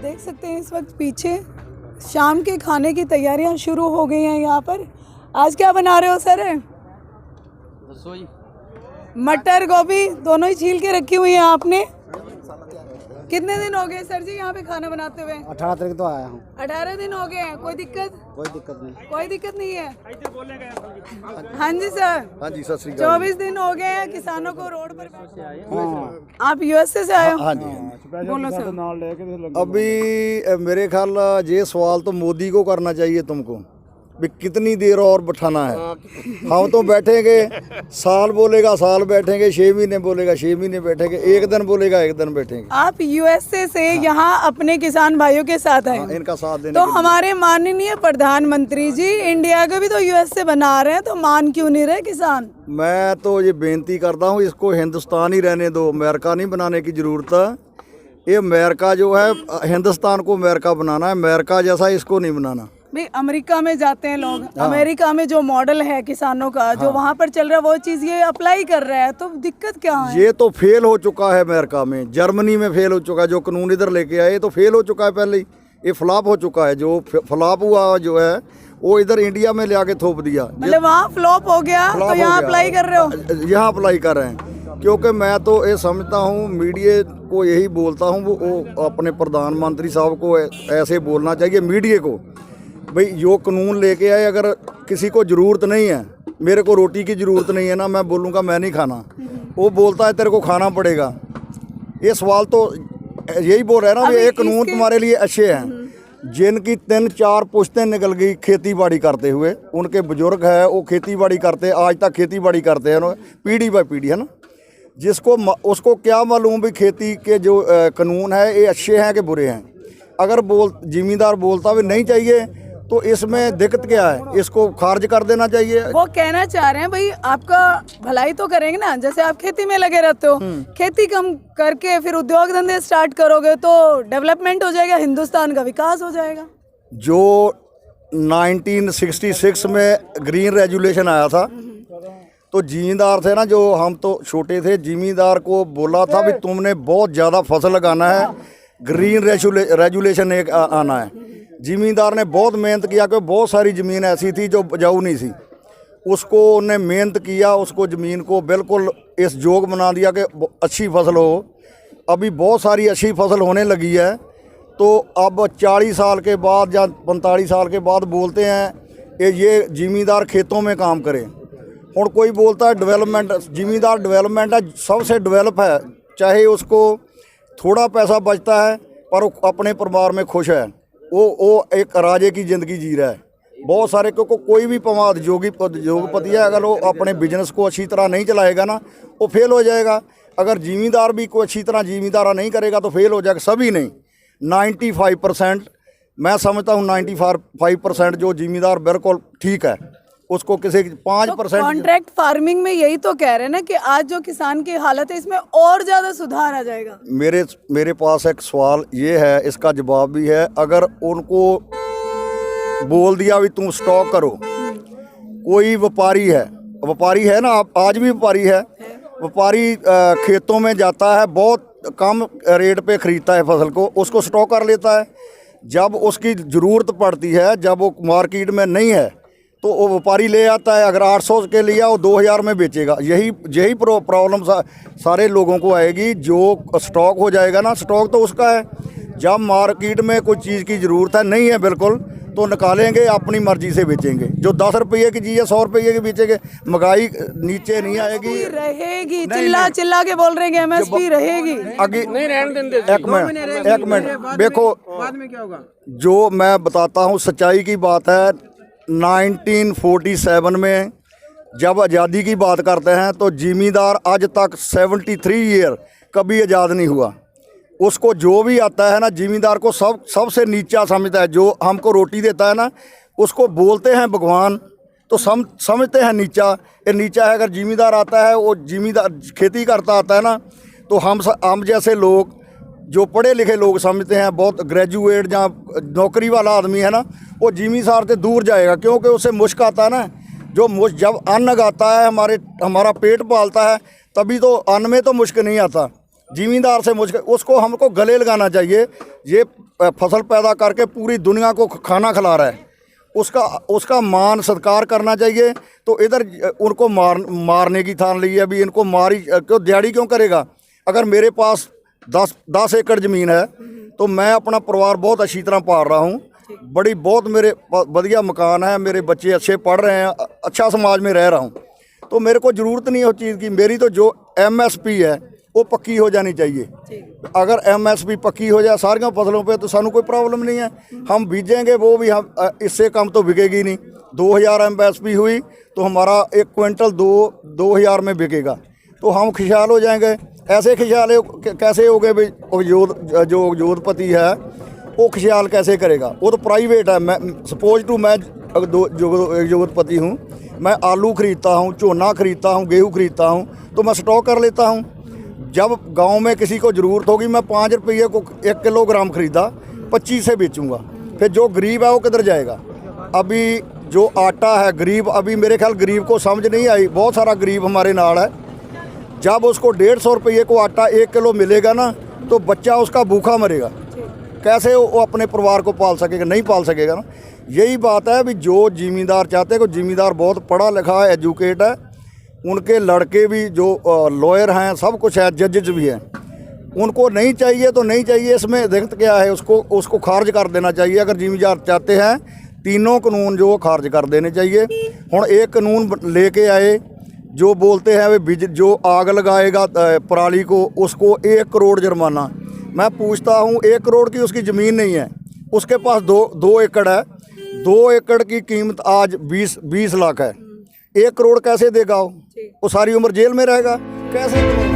देख सकते हैं इस वक्त पीछे शाम के खाने की तैयारियां शुरू हो गई हैं यहाँ पर। आज क्या बना रहे हो सर? रसोई मटर गोभी दोनों ही छील के रखी हुई हैं आपने। कितने दिन हो गए सर जी यहाँ पे खाना बनाते हुए? 18 तारीख तो आया हूँ। 18 दिन हो गए हैं। कोई दिक्कत? कोई दिक्कत नहीं। कोई दिक्कत नहीं है। हाँ जी सर। हाँ जी, सत श्री अकाल। 24 दिन हो गए हैं किसानों को रोड पर। आप यूएसए से आए हो? हाँ जी। बोलो सर। अभी मेरे ख्याल ये सवाल तो मोदी को करना चाहिए तुमको, भी कितनी देर और बैठाना है। हम तो बैठेंगे, साल बोलेगा साल बैठेंगे, 6 महीने बोलेगा 6 महीने बैठेंगे, एक दिन बोलेगा एक दिन बैठेंगे। आप यूएसए से यहाँ अपने किसान भाइयों के साथ आए। इनका साथ देने तो के लिए। हमारे माननीय प्रधानमंत्री जी इंडिया का भी तो यूएसए बना रहे हैं, तो मान क्यों नहीं रहे किसान? मैं तो ये बेनती करता हूँ, इसको हिंदुस्तान ही रहने दो, अमेरिका नहीं बनाने की जरूरत है। ये अमेरिका जो है, हिंदुस्तान को अमेरिका बनाना है, अमेरिका जैसा इसको नहीं बनाना। भाई अमेरिका में जाते हैं लोग, अमेरिका में जो मॉडल है किसानों का जो वहाँ पर चल रहा है वो चीज़ ये अप्लाई कर रहा है, तो दिक्कत क्या है? ये तो फेल हो चुका है अमेरिका में, जर्मनी में फेल हो चुका है। जो कानून इधर लेके आए तो फेल हो चुका है पहले ही, ये फ्लॉप हो चुका है। जो फ्लॉप हुआ जो है वो इधर इंडिया में ले आके थोप दिया। मतलब वहाँ फ्लॉप हो गया तो यहाँ अप्लाई कर रहे हो? यहाँ अप्लाई कर रहे हैं, क्योंकि मैं तो ये समझता हूँ, मीडिया को यही बोलता हूँ, वो अपने प्रधानमंत्री साहब को ऐसे बोलना चाहिए मीडिया को, भाई जो कानून लेके आए, अगर किसी को ज़रूरत नहीं है, मेरे को रोटी की ज़रूरत नहीं है ना, मैं बोलूँगा मैं नहीं खाना, वो बोलता है तेरे को खाना पड़ेगा। ये सवाल तो यही बोल रहे हैं ना, ये कानून तुम्हारे लिए अच्छे हैं। जिनकी 3-4 पुश्तें निकल गई खेती बाड़ी करते हुए, उनके बुजुर्ग है वो खेती बाड़ी करते, आज तक खेती बाड़ी करते हैं पीढ़ी बाई पीढ़ी, है ना। जिसको उसको क्या मालूम भी खेती के जो कानून है ये अच्छे हैं कि बुरे हैं। अगर जिम्मेदार बोलता भी नहीं चाहिए तो इसमें दिक्कत क्या है? इसको खारिज कर देना चाहिए। वो कहना चाह रहे हैं भाई आपका भलाई तो करेंगे ना, जैसे आप खेती में लगे रहते हो, खेती कम करके फिर उद्योग धंधे स्टार्ट करोगे तो डेवलपमेंट हो जाएगा, हिंदुस्तान का विकास हो जाएगा। जो 1966 में ग्रीन रेजुलेशन आया था तो जिम्मेदार थे ना, जो हम तो छोटे थे, जिम्मेदार को बोला था भी तुमने बहुत ज़्यादा फसल लगाना है, ग्रीन रेजुलेशन एक आना है। जिम्मेदार ने बहुत मेहनत किया, कि बहुत सारी ज़मीन ऐसी थी जो उपजाऊ नहीं थी, उसको उन्हें मेहनत किया, उसको ज़मीन को बिल्कुल इस जोग बना दिया कि अच्छी फसल हो। अभी बहुत सारी अच्छी फसल होने लगी है, तो अब 40 साल के बाद या 45 साल के बाद बोलते हैं कि ये जिम्मेदार खेतों में काम करें। और कोई बोलता है डेवलपमेंट, जिम्मेदार डेवलपमेंट है, सबसे डेवलप है, चाहे उसको थोड़ा पैसा बचता है पर वो अपने परिवार में खुश है, वो एक राजे की ज़िंदगी जी रहा है। बहुत सारे क्योंकि कोई भी पमाद जोगपति है, अगर वो अपने बिजनेस को अच्छी तरह नहीं चलाएगा ना, वो फेल हो जाएगा। अगर जिम्मेदार भी कोई अच्छी तरह जिम्मेदारा नहीं करेगा तो फेल हो जाएगा। सभी नहीं, 95% मैं समझता हूँ 95% जो जिम्मेदार बिल्कुल ठीक है, उसको किसी 5%। कॉन्ट्रैक्ट फार्मिंग में यही तो कह रहे हैं ना कि आज जो किसान की हालत है इसमें और ज़्यादा सुधार आ जाएगा। मेरे पास एक सवाल ये है, इसका जवाब भी है। अगर उनको बोल दिया भी तुम स्टॉक करो, कोई व्यापारी है ना, आप आज भी व्यापारी है, व्यापारी खेतों में जाता है, बहुत कम रेट पे ख़रीदता है फसल को, उसको स्टॉक कर लेता है। जब उसकी ज़रूरत पड़ती है, जब वो मार्केट में नहीं है तो वो व्यापारी ले आता है। अगर 800 के लिया वो 2000 में बेचेगा। यही प्रॉब्लम सारे लोगों को आएगी। जो स्टॉक हो जाएगा ना, स्टॉक तो उसका है, जब मार्केट में कोई चीज़ की ज़रूरत है नहीं है बिल्कुल, तो निकालेंगे, अपनी मर्जी से बेचेंगे। जो 10 रुपये की चीज़ है 100 रुपये की बेचेंगे, महंगाई नीचे नहीं आएगी, रहेगी। चिल्ला के बोल रहे हैं एमएसपी रहेगी, आगे नहीं रहने देंगे। एक मिनट देखो, बाद में क्या होगा? जो मैं बताता हूँ सच्चाई की बात है। 1947 में जब आज़ादी की बात करते हैं तो जिम्मेदार आज तक 73 ईयर कभी आज़ाद नहीं हुआ। उसको जो भी आता है ना, जिम्मेदार को सबसे नीचा समझता है। जो हमको रोटी देता है ना, उसको बोलते हैं भगवान, तो समझते हैं नीचा। ये नीचा है। अगर जिम्मेदार आता है, वो जिम्मेदार खेती करता आता है ना, तो हम जैसे लोग जो पढ़े लिखे लोग समझते हैं, बहुत ग्रेजुएट या नौकरी वाला आदमी है ना, वो जिम्मेदार से दूर जाएगा, क्योंकि उसे मुश्क आता है ना। जब अन्न आता है, हमारा पेट पालता है, तभी तो अन्न में तो मुश्क नहीं आता। जिमींदार से मुझ उसको हमको गले लगाना चाहिए। ये फसल पैदा करके पूरी दुनिया को खाना खिला रहा है, उसका मान सत्कार करना चाहिए। तो इधर उनको मारने की ठान ली है, अभी इनको मारी क्यों, दिहाड़ी क्यों करेगा। अगर मेरे पास 10 एकड़ ज़मीन है तो मैं अपना परिवार बहुत अच्छी तरह पाल रहा हूँ, बहुत मेरे बढ़िया मकान है, मेरे बच्चे अच्छे पढ़ रहे हैं, अच्छा समाज में रह रहा हूँ। तो मेरे को ज़रूरत नहीं है उस चीज़ की। मेरी तो जो MSP है वो पक्की हो जानी चाहिए। अगर MSP पक्की हो जाए सारियों फसलों पे तो सानू कोई प्रॉब्लम नहीं है, हम बीजेंगे, वो भी हम इससे कम तो बिकेगी नहीं। 2000 MSP हुई तो हमारा 1 क्विंटल 2000 में बिकेगा, तो हम खुशहाल हो जाएंगे। ऐसे खुशहाल कैसे हो गए भाई, जो उद्योगपति है वो खुशहाल कैसे करेगा, वो तो प्राइवेट है। मैं सपोज टू मैं उद्योगपति हूँ, मैं आलू खरीदता हूँ, झोना खरीदता हूँ, गेहूँ खरीदता हूँ, तो मैं स्टॉक कर लेता हूँ। जब गांव में किसी को ज़रूरत होगी, मैं 5 रुपये को 1 किलोग्राम खरीदा 25 से बेचूंगा। फिर जो गरीब है वो किधर जाएगा। अभी जो आटा है गरीब, अभी मेरे ख्याल गरीब को समझ नहीं आई, बहुत सारा गरीब हमारे नाल है। जब उसको 150 रुपये को आटा 1 किलो मिलेगा ना, तो बच्चा उसका भूखा मरेगा, कैसे वो अपने परिवार को पाल सकेगा, नहीं पाल सकेगा ना। यही बात है भी जो ज़मींदार चाहते हैं, ज़मींदार बहुत पढ़ा लिखा है, एजुकेट है, उनके लड़के भी जो लॉयर हैं, सब कुछ है, जजेज भी हैं, उनको नहीं चाहिए तो नहीं चाहिए। इसमें दिक्कत क्या है, उसको खारिज कर देना चाहिए। अगर ज़मींदार चाहते हैं, तीनों कानून जो खारिज कर देने चाहिए। हुण एक कानून लेके आए जो बोलते हैं वे जो आग लगाएगा पराली को, उसको 1 करोड़ जुर्माना। मैं पूछता हूँ, 1 करोड़ की उसकी ज़मीन नहीं है, उसके पास 2 एकड़ है, 2 एकड़ की कीमत आज 20 लाख है। 1 करोड़ कैसे देगा वो सारी उम्र जेल में रहेगा, कैसे।